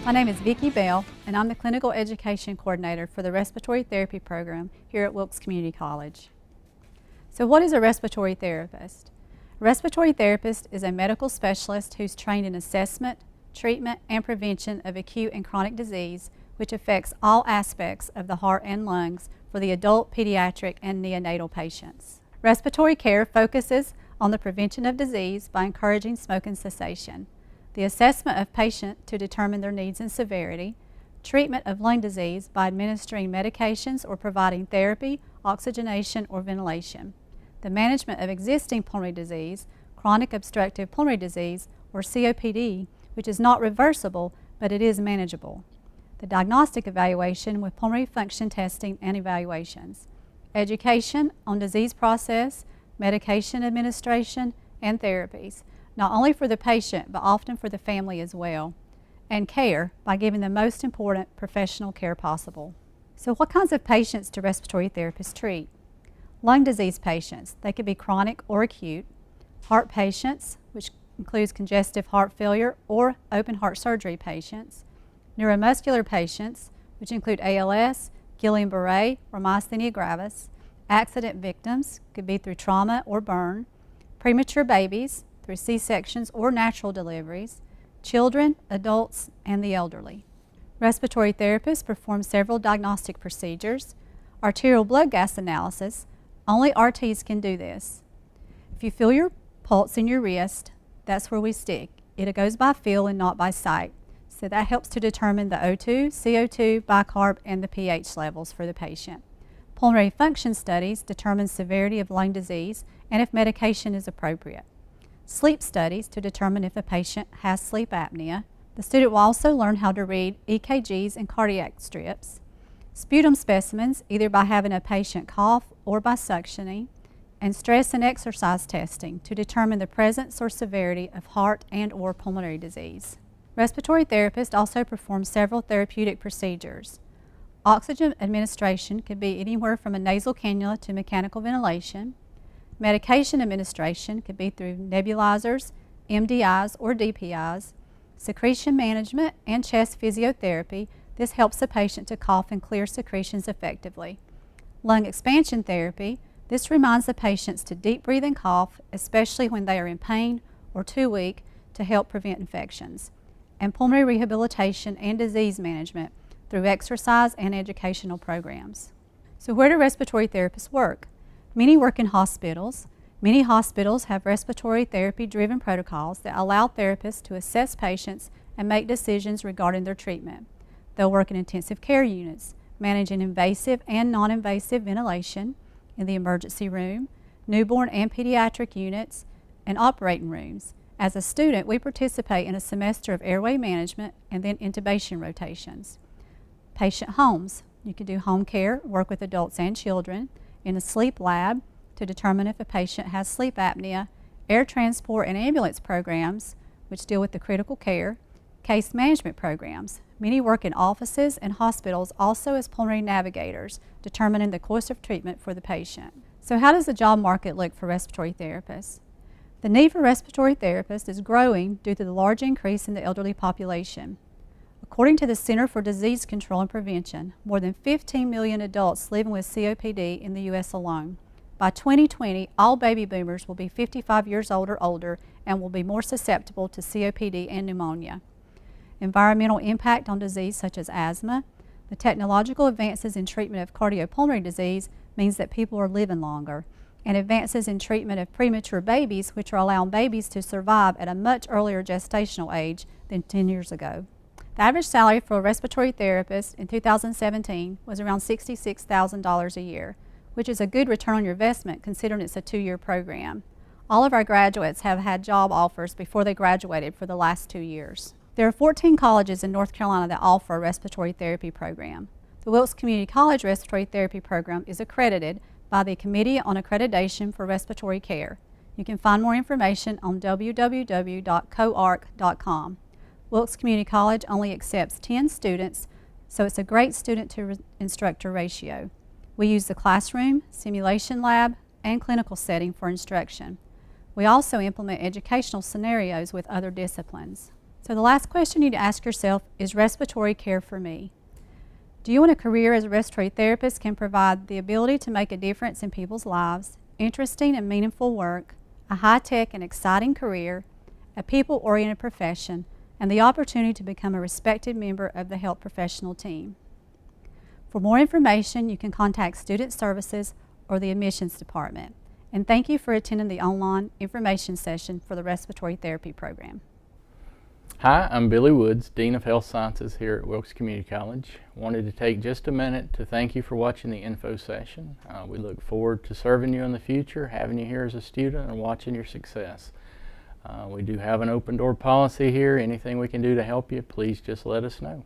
My name is Vicki Bell, and I'm the Clinical Education Coordinator for the Respiratory Therapy Program here at Wilkes Community College. So what is a respiratory therapist? A respiratory therapist is a medical specialist who's trained in assessment, treatment, and prevention of acute and chronic disease, which affects all aspects of the heart and lungs for the adult, pediatric, and neonatal patients. Respiratory care focuses on the prevention of disease by encouraging smoking cessation, the assessment of patients to determine their needs and severity, treatment of lung disease by administering medications or providing therapy, oxygenation, or ventilation, the management of existing pulmonary disease, chronic obstructive pulmonary disease, or COPD, which is not reversible, but it is manageable, the diagnostic evaluation with pulmonary function testing and evaluations, education on disease process, medication administration, and therapies, not only for the patient, but often for the family as well, and care by giving the most important professional care possible. So what kinds of patients do respiratory therapists treat? Lung disease patients, they could be chronic or acute, heart patients, which includes congestive heart failure or open heart surgery patients, neuromuscular patients, which include ALS, Guillain-Barré, or myasthenia gravis, accident victims, could be through trauma or burn, premature babies, through C-sections or natural deliveries, children, adults, and the elderly. Respiratory therapists perform several diagnostic procedures. Arterial blood gas analysis, only RTs can do this. If you feel your pulse in your wrist, that's where we stick. It goes by feel and not by sight. So that helps to determine the O2, CO2, bicarb, and the pH levels for the patient. Pulmonary function studies determine severity of lung disease and if medication is appropriate. Sleep studies to determine if a patient has sleep apnea. The student will also learn how to read EKGs and cardiac strips. Sputum specimens, either by having a patient cough or by suctioning, and stress and exercise testing to determine the presence or severity of heart and or pulmonary disease. Respiratory therapists also perform several therapeutic procedures. Oxygen administration could be anywhere from a nasal cannula to mechanical ventilation. Medication administration could be through nebulizers, MDIs, or DPIs. Secretion management and chest physiotherapy. This helps the patient to cough and clear secretions effectively. Lung expansion therapy. This reminds the patients to deep breathe and cough, especially when they are in pain or too weak, to help prevent infections. And pulmonary rehabilitation and disease management through exercise and educational programs. So where do respiratory therapists work? Many work in hospitals. Many hospitals have respiratory therapy-driven protocols that allow therapists to assess patients and make decisions regarding their treatment. They'll work in intensive care units, managing invasive and non-invasive ventilation in the emergency room, newborn and pediatric units, and operating rooms. As a student, we participate in a semester of airway management and then intubation rotations. Patient homes. You can do home care, work with adults and children, in a sleep lab to determine if a patient has sleep apnea, air transport and ambulance programs, which deal with the critical care, case management programs. Many work in offices and hospitals also as pulmonary navigators, determining the course of treatment for the patient. So how does the job market look for respiratory therapists? The need for respiratory therapists is growing due to the large increase in the elderly population. According to the Center for Disease Control and Prevention, more than 15 million adults living with COPD in the U.S. alone. By 2020, all baby boomers will be 55 years old or older and will be more susceptible to COPD and pneumonia. Environmental impact on disease such as asthma. The technological advances in treatment of cardiopulmonary disease means that people are living longer. And advances in treatment of premature babies, which are allowing babies to survive at a much earlier gestational age than 10 years ago. The average salary for a respiratory therapist in 2017 was around $66,000 a year, which is a good return on your investment considering it's a 2-year program. All of our graduates have had job offers before they graduated for the last 2 years. There are 14 colleges in North Carolina that offer a respiratory therapy program. The Wilkes Community College Respiratory Therapy Program is accredited by the Committee on Accreditation for Respiratory Care. You can find more information on www.coarc.com. Wilkes Community College only accepts 10 students, so it's a great student-to-instructor ratio. We use the classroom, simulation lab, and clinical setting for instruction. We also implement educational scenarios with other disciplines. So the last question you need to ask yourself is respiratory care for me? Do you want a career as a respiratory therapist can provide the ability to make a difference in people's lives, interesting and meaningful work, a high-tech and exciting career, a people-oriented profession, and the opportunity to become a respected member of the health professional team? For more information, you can contact Student Services or the Admissions Department. And thank you for attending the online information session for the Respiratory Therapy Program. Hi, I'm Billy Woods, Dean of Health Sciences here at Wilkes Community College. Wanted to take just a minute to thank you for watching the info session. We look forward to serving you in the future, having you here as a student, and watching your success. We do have an open door policy here. Anything we can do to help you, please just let us know.